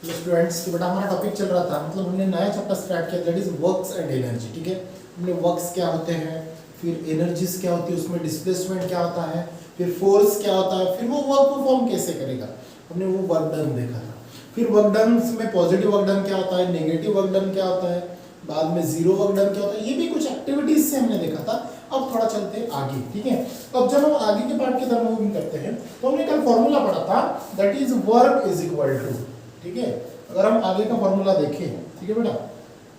तो स्टूडेंट्स, तो बेटा हमारा टॉपिक चल रहा था, मतलब हमने नया चैप्टर स्टार्ट किया, that is works and energy. ठीक है, हमने वर्क्स क्या होते हैं, फिर एनर्जीज क्या होती है, उसमें डिस्प्लेसमेंट क्या होता है, फिर फोर्स क्या होता है, फिर वो वर्क परफॉर्म कैसे करेगा, हमने वो वर्क डन देखा था। फिर वर्क डन में पॉजिटिव वर्क डन क्या होता है, नेगेटिव वर्क डन क्या होता है, बाद में जीरो वर्क डन क्या होता है, ये भी कुछ एक्टिविटीज से हमने देखा था। अब थोड़ा चलते हैं आगे। ठीक है, अब जब हम आगे के पार्ट की तरफ मूविंग करते हैं तो हमने कल फॉर्मूला पढ़ा था, that is work is equal to. ठीक है, अगर हम आगे का फॉर्मूला देखें, ठीक है बेटा,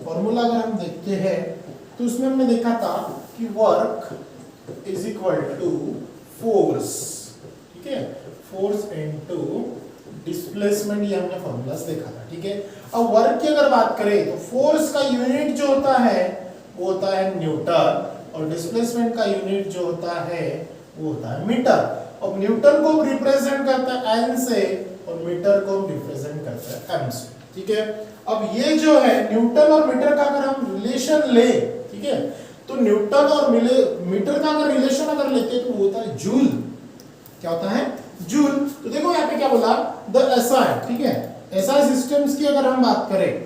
फॉर्मूला अगर हम देखते हैं तो उसमें हमने देखा था कि work is equal to force. ठीक है, फोर्स इनटू डिस्प्लेसमेंट, ये हमने फॉर्मूलास देखा था। ठीक है, अब वर्क की अगर बात करें तो फोर्स का यूनिट जो होता है वो होता है न्यूटन, और डिस्प्लेसमेंट का यूनिट जो होता है वो होता है मीटर। अब न्यूटन को रिप्रेजेंट करता है एन से और मीटर को रिप्रेजेंट करता है एम से। ठीक है, अब ये जो है न्यूटन और मीटर का अगर हम रिलेशन ले, ठीक है, तो न्यूटन और मीटर का अगर रिलेशन अगर लेते हैं तो वो होता है जूल। क्या होता है, जूल। तो देखो यहाँ पे क्या बोला, द एसआई। ठीक है, एसआई सिस्टम्स की अगर हम बात करें,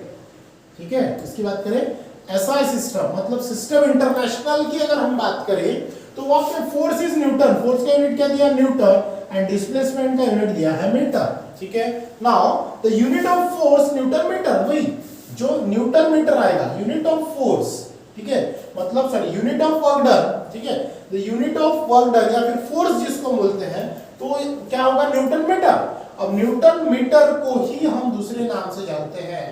ठीक है, इसकी बात करें एसआई सिस्टम, मतलब सिस्टम इंटरनेशनल की अगर हम बात करें तो वहां पे फोर्स इज न्यूटन, फोर्स का यूनिट क्या दिया, न्यूटन, एंड डिस्प्लेसमेंट का यूनिट दिया है मीटर। ठीक है, now the unit of force newton metre, वही जो न्यूटन मीटर आएगा, यूनिट ऑफ फोर्स। ठीक है, मतलब sorry unit of work done. ठीक है, the unit of work done या फिर फोर्स जिसको बोलते हैं तो क्या होगा, न्यूटन मीटर। अब न्यूटन मीटर को ही हम दूसरे नाम से जानते हैं,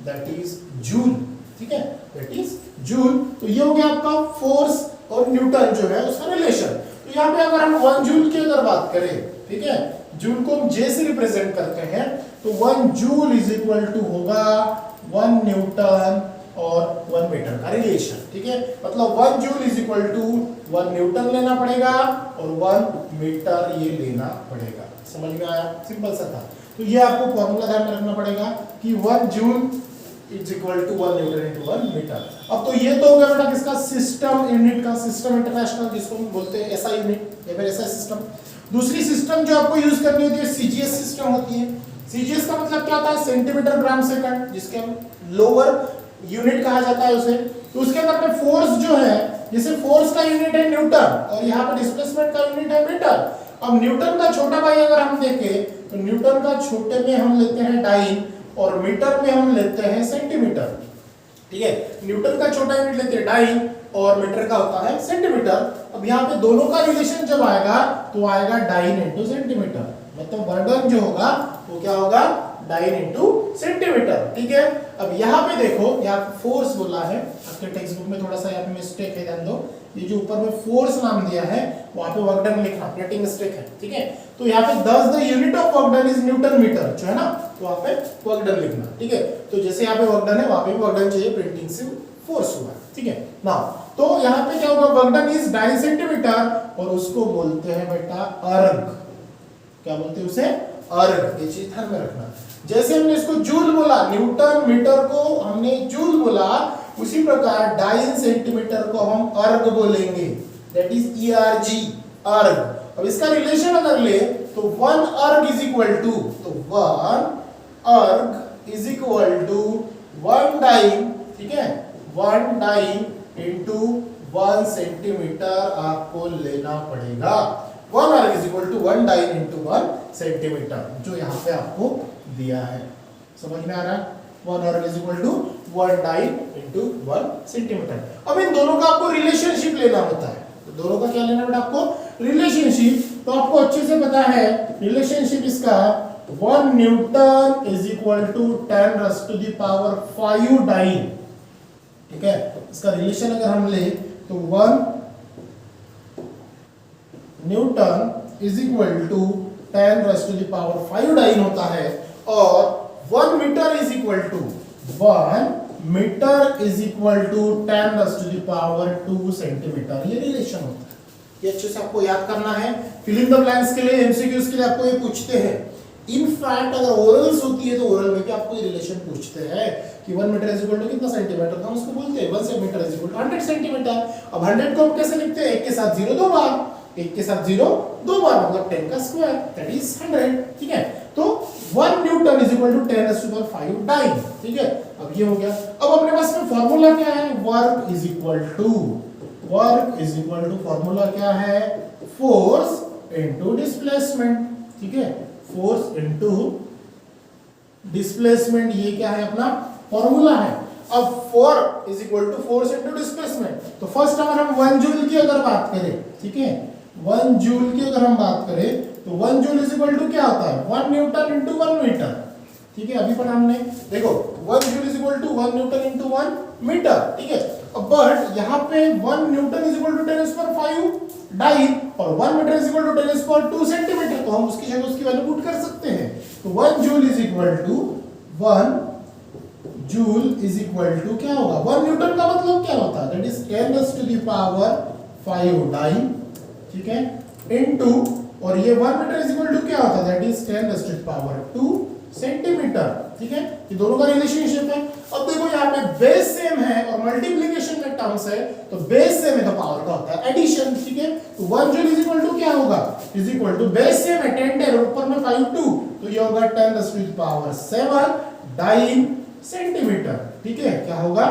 दैट इज जूल। ठीक है, दैट इज जूल। तो ये हो गया आपका फोर्स और न्यूटन जो है उसका रिलेशन। तो यहाँ पे अगर हम 1 जूल की अगर बात करें, ठीक है, जूल को हम जे से रिप्रेजेंट करते हैं, तो 1 जूल इज इक्वल टू होगा 1 न्यूटन और 1 मीटर का रिलेशन। ठीक है, मतलब 1 joule is equal to 1 newton लेना पड़ेगा और 1 मीटर ये लेना पड़ेगा। समझ में आया, सिंपल सा था। तो ये आपको फॉर्मूला ध्यान में रखना पड़ेगा कि 1 joule is equal to 1 newton into 1 metre. अब तो ये तो हो गया बेटा किसका, सिस्टम यूनिट का, सिस्टम इंटरनेशनल जिसको हम बोलते हैं एसआई यूनिट या फिर एसआई सिस्टम। दूसरी सिस्टम जो आपको यूज करनी होती है सीजीएस सिस्टम होती है। सीजीएस का मतलब क्या होता है, सेंटीमीटर ग्राम सेकंड, जिसके हम लोअर यूनिट कहा जाता है उसे। तो उसके अंदर में फोर्स जो है, जैसे फोर्स का यूनिट है न्यूटन और यहाँ पे डिस्प्लेसमेंट का यूनिट है मीटर। अब न्यूटन का छोटा भाई अगर हम देखें तो न्यूटन का छोटे में हम लेते हैं डाइन और मीटर में हम लेते हैं सेंटीमीटर। ठीक है, न्यूटन का छोटा यूनिट लेते हैं डाइन और मीटर का होता है सेंटीमीटर। अब यहाँ पे दोनों का रिलेशन जब आएगा तो आएगा डाइन इनटू सेंटीमीटर, मतलब वर्डन जो होगा वो क्या होगा, डाइन इनटू सेंटीमीटर। ठीक है, अब यहाँ पे देखो, यहाँ पे फोर्स बोला है, आपके टेक्स्ट बुक में थोड़ा सा यहाँ पे मिस्टेक है, ध्यान दो। ये जो ऊपर में फोर्स नाम दिया है वहां पे वर्क डन लिखना, प्रिंटिंग मिस्टेक है। ठीक है, तो यहाँ पे 10 the unit of work done is newton metre जो है ना, तो वहां पे वर्क डन लिखना। ठीक है, तो जैसे यहाँ पे वर्क डन है वहां पे वर्क डन चाहिए, प्रिंटिंग से फोर्स हुआ। ठीक है, ना तो यहाँ पे क्या होगा, वर्क डन इज 9 सेंटीमीटर और उसको बोलते हैं बेटा अर्ग। क्या बोलते हैं उसे, अर्ग। ये चीज ध्यान में रखना। जैसे हमने इसको जूल बोला, न्यूटन मीटर को हमने जूल बोला, उसी प्रकार डाइन सेंटीमीटर को हम अर्ग बोलेंगे, दैट इज ईआरजी, अर्ग। अब इसका रिलेशन अगर ले तो 1 अर्ग इज इक्वल टू, तो 1 erg is equal to 1 dine. ठीक है, 1 डाइन इनटू 1 सेंटीमीटर आपको लेना पड़ेगा। 1 erg is equal to 1 dyne into 1 centimetre, जो यहाँ पे आपको दिया है। समझ में आ रहा है, 1 erg is equal to 1 dyne into 1 centimetre. अब इन दोनों का आपको रिलेशनशिप लेना होता है, तो दोनों का क्या लेना बेटा आपको, रिलेशनशिप। तो आपको अच्छे से पता है रिलेशनशिप इसका, 1 newton is equal to 10 raised to the power 5 dyne. ठीक है, इसका रिलेशन अगर हम ले तो 1 newton is equal to 10 raised to the power 5 dyne होता है, और 1 metre is equal to 1 metre is equal to 10 raised to the power 2 centimetre. ये रिलेशन होता है, ये अच्छे से आपको याद करना है। फिल इन द ब्लैंक्स के लिए, एमसीक्यूज के लिए आपको ये पूछते हैं। इनफैक्ट अगर ओरल्स होती है तो ओरल में भी आपको ये रिलेशन पूछते हैं कि 1 मीटर इज इक्वल टू कितना सेंटीमीटर, तो हम उसको बोलते हैं 1 metre is equal to 100 centimetre. अब 100 को हम कैसे लिखते हैं, 1 के साथ 0 दो बार, 1 के साथ 0 दो बार, मतलब 10 का स्क्वायर, दैट इज 100। ठीक है, तो 1 newton is equal to 10⁵ dyne. ठीक है, अब ये हो गया। अब अपने पास में फॉर्मूला क्या है, work is equal to formula क्या है, फोर्स इनटू डिस्प्लेसमेंट। ठीक है, फोर्स इनटू डिस्प्लेसमेंट, ये क्या है अपना फॉर्मूला है। अब 4 is equal to force into displacement, तो फर्स्ट अगर हम 1 जूल की अगर बात करें, ठीक है 1 जूल की अगर हम बात करें तो 1 जूल इज इक्वल टू क्या होता है 1 न्यूटन इनटू 1 मीटर। ठीक है, अभी पढ़ा हमने, देखो 1 joule is equal to 1 newton into 1 metre. ठीक है, अब बट यहाँ पे 1 newton is equal to 10⁵ dyne और 1 metre is equal to 10⁵2 centimetre, तो हम उसकी जगह उसकी वैल्यू पुट कर सकते हैं। तो 1 joule is equal to 1 joule is equal to क्या होगा, 1 न्यूटन का मतलब क्या होता है, दैट इज 10⁵ डाइन। ठीक है, इनटू और ये 1 मीटर इज इक्वल टू क्या होता है, दैट इज 10⁵2 सेंटीमीटर। ठीक है, ये दोनों का रिलेशनशिप है। अब देखो यहाँ पे बेस सेम है और मल्टीप्लिकेशन में टर्म्स है, तो बेस सेम है तो पावर का होता है एडिशन। ठीक है, तो 1 जूल इज इक्वल टू क्या होगा, is equal to base same है 10 ऊपर में 5 2, तो ये होगा 10⁻7 डाइन सेंटीमीटर। ठीक है, क्या होगा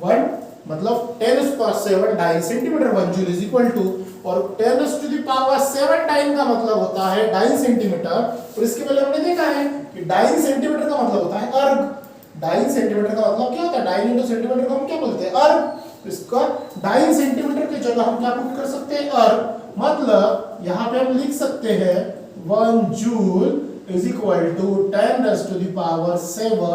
1 मतलब 10⁻7 dyne centimetre 1 joule is equal to, और 10⁻7 डाइन का मतलब होता है डाइन सेंटीमीटर। और इसके पहले हमने देखा है कि डाइन सेंटीमीटर का मतलब होता है अर्ग। डाइन सेंटीमीटर का मतलब क्या होता है, डाइन इंटू सेंटीमीटर को हम क्या बोलते हैं, अर्ग। तो इसका डाइन सेंटीमीटर की जगह हम क्या पुट कर सकते हैं, अर्ग। मतलब यहां पे हम लिख सकते हैं 1 जूल इज इक्वल टू 10⁻7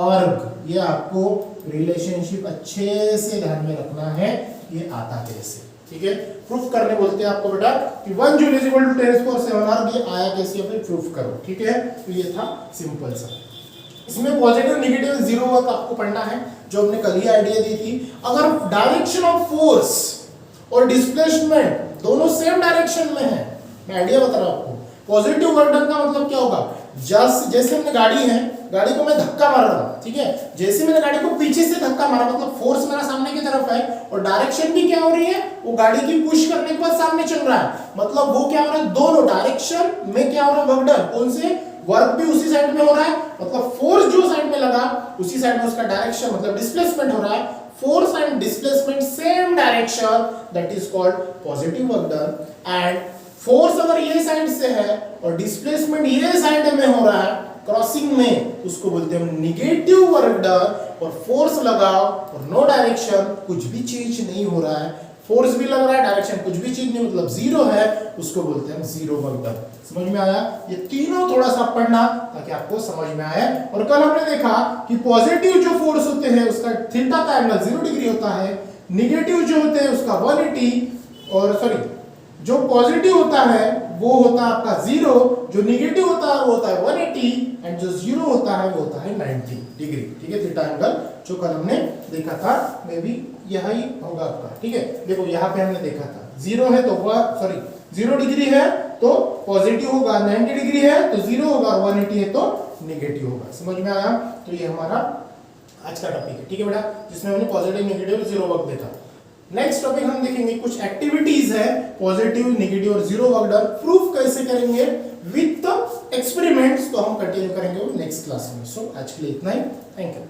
अर्ग। ये आपको रिलेशनशिप अच्छे से ध्यान में रखना है, ये आता कैसे। ठीक है, प्रूफ करने बोलते हैं आपको बेटा कि 1 जूल इज इक्वल टू 10⁻7 अर्ग, ये आया कैसे, फिर प्रूफ करो। ठीक है, तो ये था सिंपल सा। इसमें पॉजिटिव नेगेटिव जीरो वर्क आपको पढ़ना है, जो हमने कल ही आइडिया दी थी। अगर डायरेक्शन ऑफ फोर्स और डिस्प्लेसमेंट दोनों सेम डायरेक्शन में है, मैं आइडिया बता रहा हूं आपको। पॉजिटिव वर्क डन का मतलब क्या होगा, जैसे हमने गाड़ी है, गाड़ी को मैं धक्का मार रहा हूं, ठीक है, जैसे मैंने गाड़ी को पीछे से धक्का मारा मतलब फोर्स मेरा सामने की तरफ है और डायरेक्शन भी क्या हो रही है, वो गाड़ी की पुश करने के बाद सामने चल रहा है, मतलब वो क्या हो रहा है, दोनों डायरेक्शन में क्या हो रहा है, वर्क डन कौन से, वर्क भी उसी साइड में हो रहा है, मतलब फोर्स जो साइड में लगा उसी साइड में उसका डायरेक्शन मतलब डिस्प्लेसमेंट हो रहा है। Force and displacement same direction, that is called positive work done. And force अगर ये साइड से है और डिस्प्लेसमेंट ये साइड में हो रहा है क्रॉसिंग में, उसको बोलते हैं निगेटिव वर्क डन। और फोर्स लगाओ और नो डायरेक्शन, कुछ भी चेंज नहीं हो रहा है, फोर्स भी लग रहा है डायरेक्शन कुछ भी चेंज नहीं मतलब जीरो है, उसको बोलते हैं जीरो वर्क डन। समझ में आया, ये तीनों थोड़ा सा पढ़ना ताकि आपको समझ में आए। और कल हमने देखा कि पॉजिटिव जो फोर्स होते हैं उसका थीटा का एंगल 0 डिग्री होता है, निगेटिव जो होते हैं उसका 180, और सॉरी जो पॉजिटिव होता है वो होता है आपका 0, जो निगेटिव होता है वो होता है 180, एंड जो 0 होता है वो होता है 90 डिग्री। ठीक है, थीटा एंगल जो कल हमने देखा था, मे बी यही होगा आपका। ठीक है, देखो यहाँ पे हमने देखा था 0 है तो 0 डिग्री है तो पॉजिटिव होगा, 90 डिग्री है तो 0 होगा, 180 है तो निगेटिव होगा। समझ में आया, तो ये हमारा आज का टॉपिक है। ठीक है बेटा, जिसमें हमने पॉजिटिव नेगेटिव जीरो वर्क देखा। नेक्स्ट टॉपिक हम देखेंगे कुछ एक्टिविटीज है पॉजिटिव नेगेटिव और जीरो वर्क डन, प्रूफ कैसे करेंगे विथ एक्सपेरिमेंट्स, तो हम कंटिन्यू करेंगे नेक्स्ट क्लास में। सो आज के लिए इतना ही, थैंक यू।